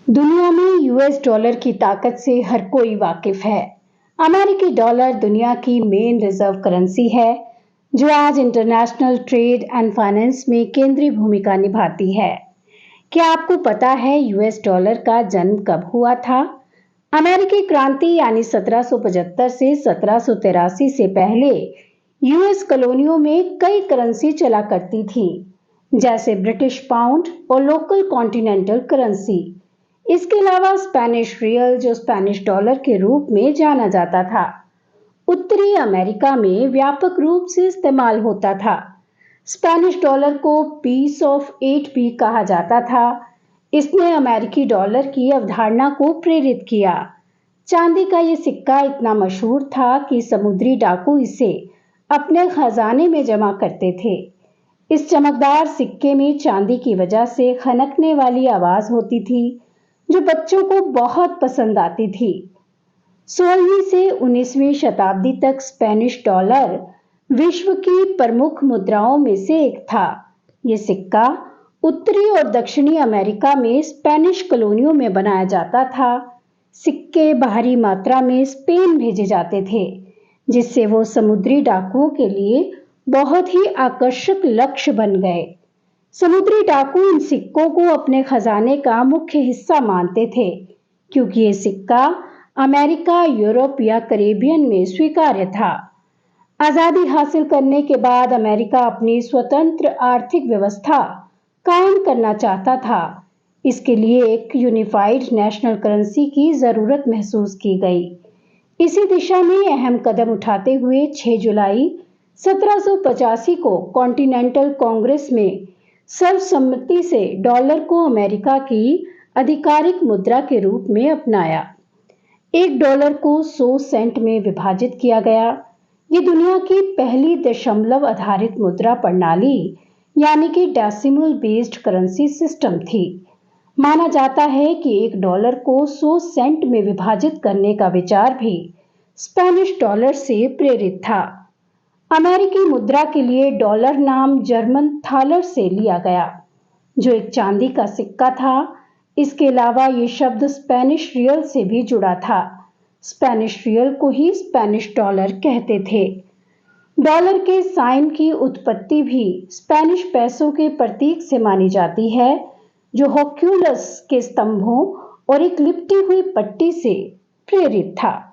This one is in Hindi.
दुनिया में यूएस डॉलर की ताकत से हर कोई वाकिफ है। अमेरिकी डॉलर दुनिया की मेन रिजर्व करेंसी है, जो आज इंटरनेशनल ट्रेड एंड फाइनेंस में केंद्रीय भूमिका निभाती है। क्या आपको पता है यूएस डॉलर का जन्म कब हुआ था? अमेरिकी क्रांति यानी 1775 से 1783 से पहले यूएस कॉलोनियों में कई करेंसी चला करती थी, जैसे ब्रिटिश पाउंड और लोकल कॉन्टिनेंटल करेंसी। इसके अलावा स्पेनिश रियल, जो स्पेनिश डॉलर के रूप में जाना जाता था, उत्तरी अमेरिका में व्यापक रूप से इस्तेमाल होता था। स्पेनिश डॉलर को पीस ऑफ एट भी कहा जाता था। इसने अमेरिकी डॉलर की अवधारणा को प्रेरित किया। चांदी का ये सिक्का इतना मशहूर था कि समुद्री डाकू इसे अपने खजाने में जमा करते थे। इस चमकदार सिक्के में चांदी की वजह से खनकने वाली आवाज होती थी, जो बच्चों को बहुत पसंद आती थी। 16वीं से 19वीं शताब्दी तक स्पेनिश डॉलर विश्व की प्रमुख मुद्राओं में से एक था। ये सिक्का उत्तरी और दक्षिणी अमेरिका में स्पेनिश कॉलोनियों में बनाया जाता था। सिक्के भारी मात्रा में स्पेन भेजे जाते थे, जिससे वो समुद्री डाकुओं के लिए बहुत ही आकर्षक लक्ष्य बन गए। समुद्री डाकू इन सिक्कों को अपने खजाने का मुख्य हिस्सा मानते थे, क्योंकि ये सिक्का अमेरिका, यूरोप या कैरेबियन में स्वीकार्य था। आजादी हासिल करने के बाद अमेरिका अपनी स्वतंत्र आर्थिक व्यवस्था कायम करना चाहता था। इसके लिए एक यूनिफाइड नेशनल करेंसी की जरूरत महसूस की गई। इसी दिशा में अहम कदम उठाते हुए 6 जुलाई 1785 को कॉन्टिनेंटल कांग्रेस में सर्वसम्मति से डॉलर को अमेरिका की आधिकारिक मुद्रा के रूप में अपनाया। एक डॉलर को 100 सेंट में विभाजित किया गया। ये दुनिया की पहली दशमलव आधारित मुद्रा प्रणाली यानी कि डेसिमल बेस्ड करेंसी सिस्टम थी। माना जाता है कि एक डॉलर को 100 सेंट में विभाजित करने का विचार भी स्पेनिश डॉलर से प्रेरित था। अमेरिकी मुद्रा के लिए डॉलर नाम जर्मन थालर से लिया गया, जो एक चांदी का सिक्का था। इसके अलावा ये शब्द स्पेनिश रियल से भी जुड़ा था। स्पेनिश रियल को ही स्पेनिश डॉलर कहते थे। डॉलर के साइन की उत्पत्ति भी स्पेनिश पैसों के प्रतीक से मानी जाती है, जो हर्क्यूलस के स्तंभों और एक लिपटी हुई पट्टी से प्रेरित था।